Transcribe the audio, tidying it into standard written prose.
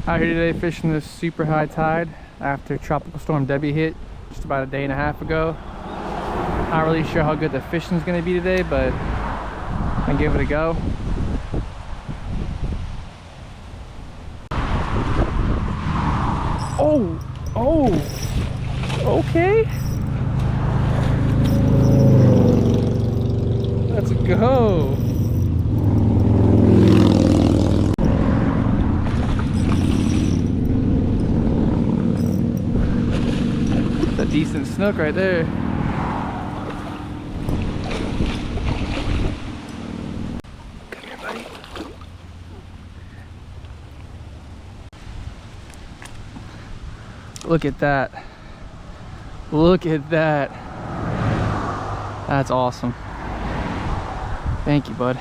Out here today fishing this super high tide after Tropical Storm Debby hit just about a day and a half ago. Not really sure how good the fishing's gonna be today, but I can give it a go. Oh, okay. Let's go. That's a decent snook right there. Come here, buddy. Look at that. Look at that. That's awesome. Thank you, bud.